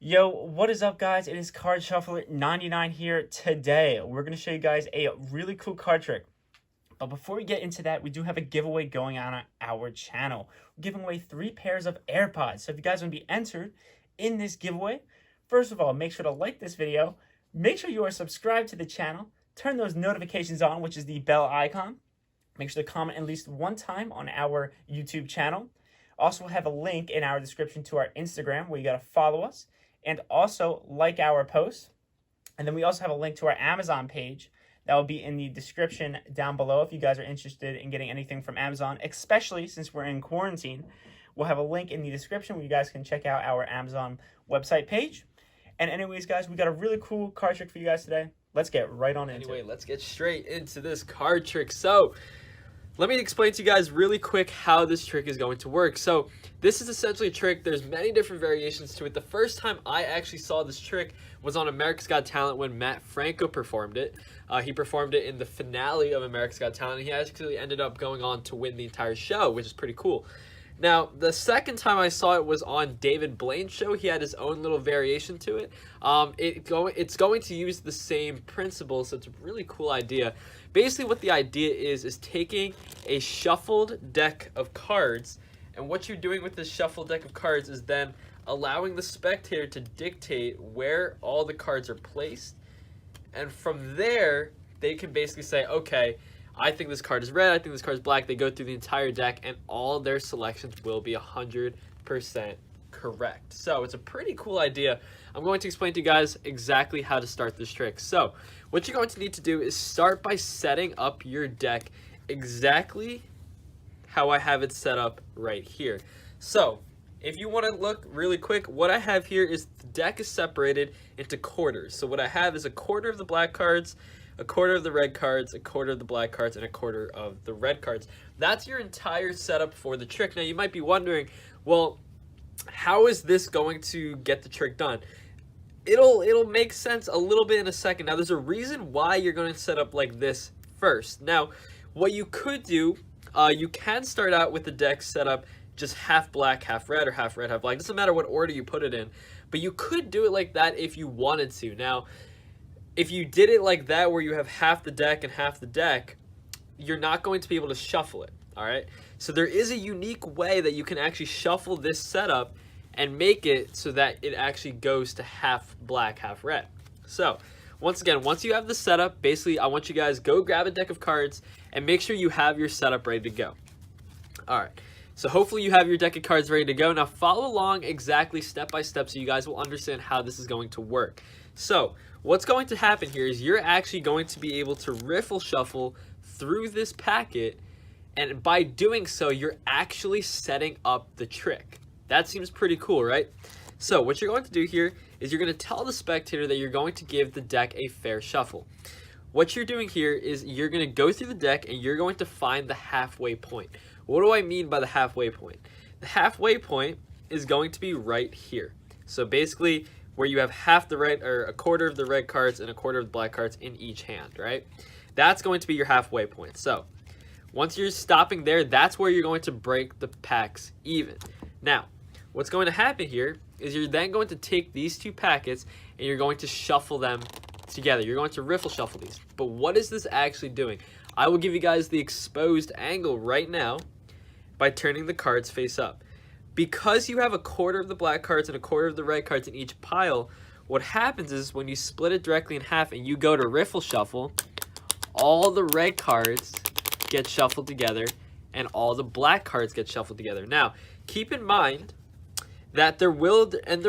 Yo, what is up, guys? It is Card Shuffler 99 here. Today, we're going to show you guys a really cool card trick. But before we get into that, we do have a giveaway going on our channel. We're giving away 3 pairs of AirPods. So if you guys want to be entered in this giveaway, first of all, make sure to like this video. Make sure you are subscribed to the channel. Turn those notifications on, which is the bell icon. Make sure to comment at least one time on our YouTube channel. Also, we'll have a link in our description to our Instagram where you got to follow us. And also like our post. And then we also have a link to our Amazon page that will be in the description down below if you guys are interested in getting anything from Amazon, especially since we're in quarantine. We'll have a link in the description where you guys can check out our Amazon website page. And anyways, guys, we got a really cool card trick for you guys today. Let's get right on into it. Anyway, let's get straight into this card trick. So let me explain to you guys really quick how this trick is going to work. So this is essentially a trick. There's many different variations to it. The first time I actually saw this trick was on America's Got Talent when Matt Franco performed it. He performed it in the finale of America's Got Talent. And he actually ended up going on to win the entire show, which is pretty cool. Now, the second time I saw it was on David Blaine's show. He had his own little variation to it. It's going to use the same principle, so it's a really cool idea. Basically, what the idea is taking a shuffled deck of cards, and what you're doing with this shuffled deck of cards is then allowing the spectator to dictate where all the cards are placed, and from there, they can basically say, okay, I think this card is red, I think this card is black. They go through the entire deck, and all their selections will be 100% correct. So it's a pretty cool idea. I'm going to explain to you guys exactly how to start this trick. So what you're going to need to do is start by setting up your deck exactly how I have it set up right here. So if you want to look really quick, what I have here is the deck is separated into quarters. So what I have is a quarter of the black cards, a quarter of the red cards, a quarter of the black cards, and a quarter of the red cards. That's your entire setup for the trick. Now, you might be wondering, well, how is this going to get the trick done? It'll make sense a little bit in a second. Now, there's a reason why you're going to set up like this first. Now, what you could do, you can start out with the deck set up just half black, half red, or half red, half black. It doesn't matter what order you put it in, but you could do it like that if you wanted to. Now, if you did it like that, where you have half the deck and half the deck, you're not going to be able to shuffle it, all right? So there is a unique way that you can actually shuffle this setup and make it so that it actually goes to half black, half red. So once again, once you have the setup, basically I want you guys go grab a deck of cards and make sure you have your setup ready to go. All right, so hopefully you have your deck of cards ready to go. Now follow along exactly step by step so you guys will understand how this is going to work. So what's going to happen here is you're actually going to be able to riffle shuffle through this packet, and by doing so, you're actually setting up the trick. That seems pretty cool, right? So what you're going to do here is you're going to tell the spectator that you're going to give the deck a fair shuffle. What you're doing here is you're going to go through the deck and you're going to find the halfway point. What do I mean by the halfway point? The halfway point is going to be right here. So basically, where you have half the red, or a quarter of the red cards and a quarter of the black cards in each hand, right? That's going to be your halfway point. So once you're stopping there, that's where you're going to break the packs even. Now, what's going to happen here is you're then going to take these two packets and you're going to shuffle them together. You're going to riffle shuffle these. But what is this actually doing? I will give you guys the exposed angle right now by turning the cards face up. Because you have a quarter of the black cards and a quarter of the red cards in each pile, what happens is when you split it directly in half and you go to riffle shuffle, all the red cards get shuffled together and all the black cards get shuffled together. Now, keep in mind that there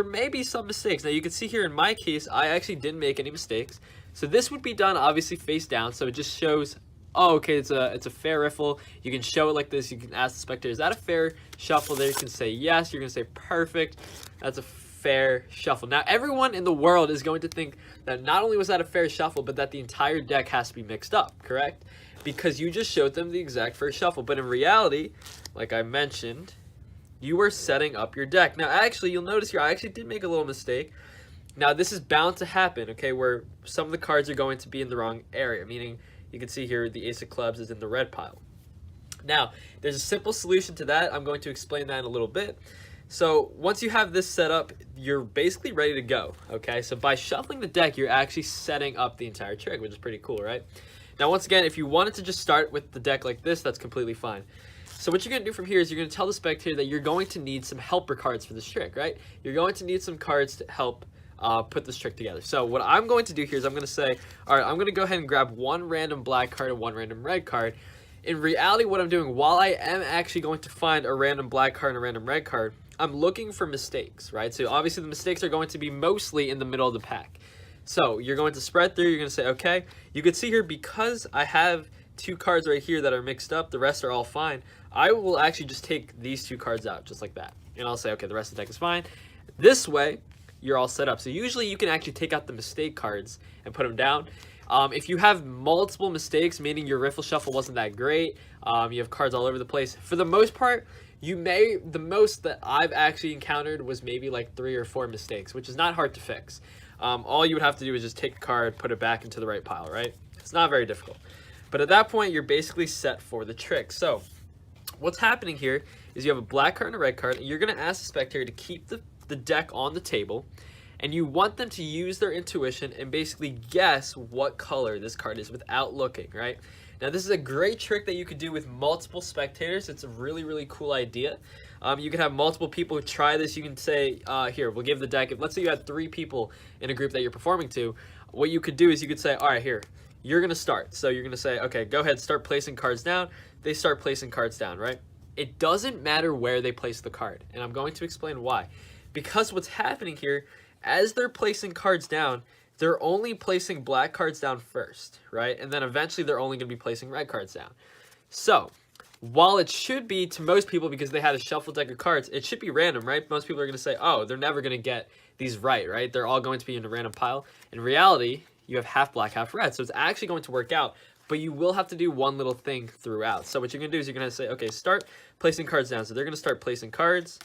may be some mistakes. Now, you can see here in my case, I actually didn't make any mistakes. So this would be done obviously face down, so it just shows, oh, okay, it's a fair riffle. You can show it like this. You can ask the spectator, is that a fair shuffle? There you can say yes. You're going to say perfect. That's a fair shuffle. Now, everyone in the world is going to think that not only was that a fair shuffle, but that the entire deck has to be mixed up, correct? Because you just showed them the exact fair shuffle. But in reality, like I mentioned, you are setting up your deck. Now, actually, you'll notice here, I actually did make a little mistake. Now, this is bound to happen, okay, where some of the cards are going to be in the wrong area, meaning you can see here the Ace of Clubs is in the red pile. Now, there's a simple solution to that. I'm going to explain that in a little bit. So once you have this set up, you're basically ready to go, okay? So by shuffling the deck, you're actually setting up the entire trick, which is pretty cool, right? Now, once again, if you wanted to just start with the deck like this, that's completely fine. So what you're going to do from here is you're going to tell the spectator that you're going to need some helper cards for this trick, right? You're going to need some cards to help put this trick together. So what I'm going to do here is I'm going to say, all right, I'm going to go ahead and grab one random black card and one random red card. In reality, what I'm doing, while I am actually going to find a random black card and a random red card, I'm looking for mistakes, right? So obviously the mistakes are going to be mostly in the middle of the pack. So you're going to spread through, you're going to say, okay, you can see here, because I have two cards right here that are mixed up, the rest are all fine, I will actually just take these two cards out, just like that. And I'll say, okay, the rest of the deck is fine. This way, you're all set up. So usually you can actually take out the mistake cards and put them down. If you have multiple mistakes, meaning your riffle shuffle wasn't that great, you have cards all over the place, for the most part, the most that I've actually encountered was maybe like 3 or 4 mistakes, which is not hard to fix. All you would have to do is just take a card, put it back into the right pile, right? It's not very difficult. But at that point, you're basically set for the trick. So what's happening here is you have a black card and a red card, and you're going to ask the spectator to keep the deck on the table, and you want them to use their intuition and basically guess what color this card is without looking, right? Now, this is a great trick that you could do with multiple spectators. It's a really, really cool idea. You can have multiple people try this. You can say, here, we'll give the deck. Let's say you had 3 people in a group that you're performing to. What you could do is you could say, all right, here, you're going to start. So you're going to say, okay, go ahead, start placing cards down. They start placing cards down, right? It doesn't matter where they place the card, and I'm going to explain why. Because what's happening here, as they're placing cards down, they're only placing black cards down first, right? And then eventually they're only going to be placing red cards down. So while it should be to most people, because they had a shuffled deck of cards, it should be random, right? Most people are going to say, oh, they're never going to get these right? They're all going to be in a random pile. In reality, you have half black, half red. So it's actually going to work out, but you will have to do one little thing throughout. So what you're going to do is you're going to say, okay, start placing cards down. So they're going to start placing cards.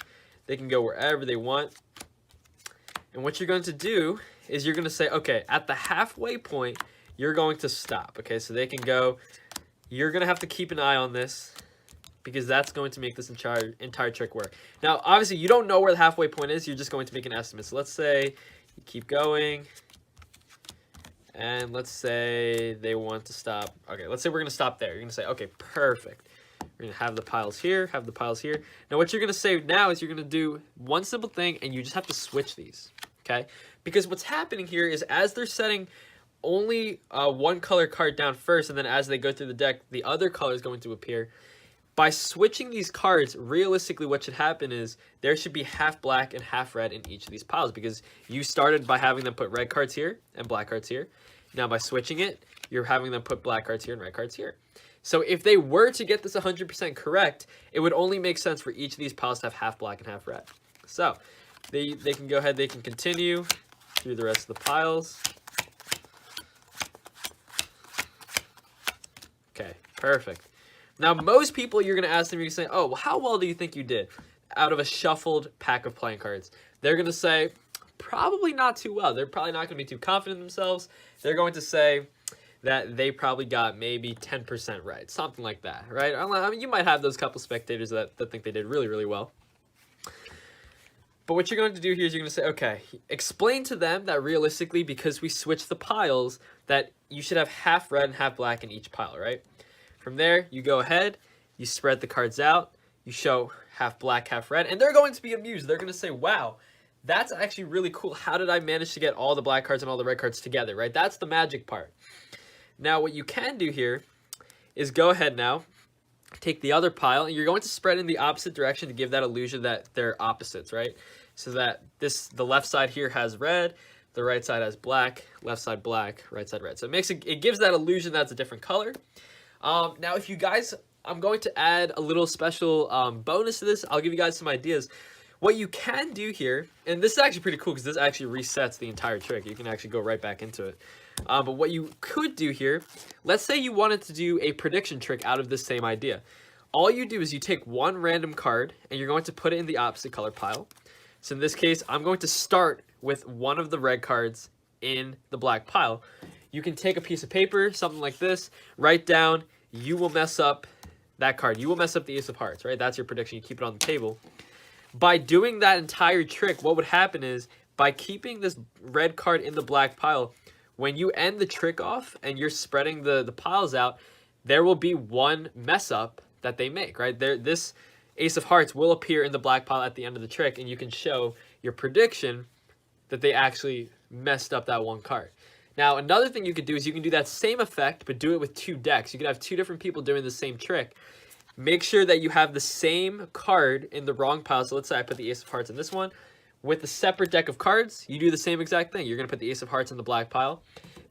They can go wherever they want. And what you're going to do is you're going to say, okay, at the halfway point, you're going to stop. Okay, so they can go. You're going to have to keep an eye on this because that's going to make this entire trick work. Now, obviously, you don't know where the halfway point is. You're just going to make an estimate. So let's say you keep going. And let's say they want to stop. Okay, let's say we're going to stop there. You're going to say, okay, perfect. We're going to have the piles here, have the piles here. Now, what you're going to say now is you're going to do one simple thing, and you just have to switch these, okay? Because what's happening here is as they're setting only one color card down first, and then as they go through the deck, the other color is going to appear. By switching these cards, realistically what should happen is there should be half black and half red in each of these piles because you started by having them put red cards here and black cards here. Now by switching it, you're having them put black cards here and red cards here. So if they were to get this 100% correct, it would only make sense for each of these piles to have half black and half red. So they can go ahead, they can continue through the rest of the piles. Okay, perfect. Now, most people, you're going to ask them, you're going to say, oh, well, how well do you think you did out of a shuffled pack of playing cards? They're going to say, probably not too well. They're probably not going to be too confident in themselves. They're going to say that they probably got maybe 10% right, something like that, right? I mean, you might have those couple spectators that think they did really, really well. But what you're going to do here is you're going to say, okay, explain to them that realistically, because we switched the piles, that you should have half red and half black in each pile, right? From there, you go ahead, you spread the cards out, you show half black, half red, and they're going to be amused. They're going to say, wow, that's actually really cool. How did I manage to get all the black cards and all the red cards together, right? That's the magic part. Now, what you can do here is go ahead now, take the other pile, and you're going to spread in the opposite direction to give that illusion that they're opposites, right? So that the left side here has red, the right side has black, left side black, right side red. So it gives that illusion that's a different color. Now, if you guys, I'm going to add a little special bonus to this. I'll give you guys some ideas. What you can do here, and this is actually pretty cool because this actually resets the entire trick. You can actually go right back into it. But what you could do here, let's say you wanted to do a prediction trick out of this same idea. All you do is you take one random card and you're going to put it in the opposite color pile. So in this case, I'm going to start with one of the red cards in the black pile. You can take a piece of paper, something like this, write down, you will mess up that card. You will mess up the Ace of Hearts, right? That's your prediction. You keep it on the table. by doing that entire trick, what would happen is, by keeping this red card in the black pile, when you end the trick off and you're spreading the piles out, there will be one mess up that they make, right? This ace of hearts will appear in the black pile at the end of the trick, and you can show your prediction that they actually messed up that one card. Now, another thing you could do is you can do that same effect, but do it with 2 decks. You could have 2 different people doing the same trick. Make sure that you have the same card in the wrong pile. So let's say I put the ace of hearts in this one. With a separate deck of cards, you do the same exact thing. You're going to put the ace of hearts in the black pile.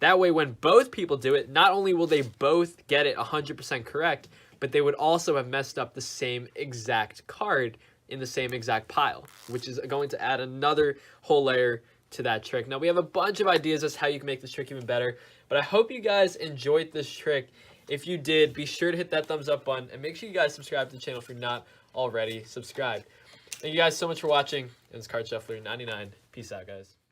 That way, when both people do it, not only will they both get it 100% correct, but they would also have messed up the same exact card in the same exact pile, which is going to add another whole layer to that trick. Now, we have a bunch of ideas as to how you can make this trick even better, but I hope you guys enjoyed this trick. If you did, be sure to hit that thumbs up button, and make sure you guys subscribe to the channel if you're not already subscribed. Thank you guys so much for watching. It's Card Shuffler 99. Peace out, guys.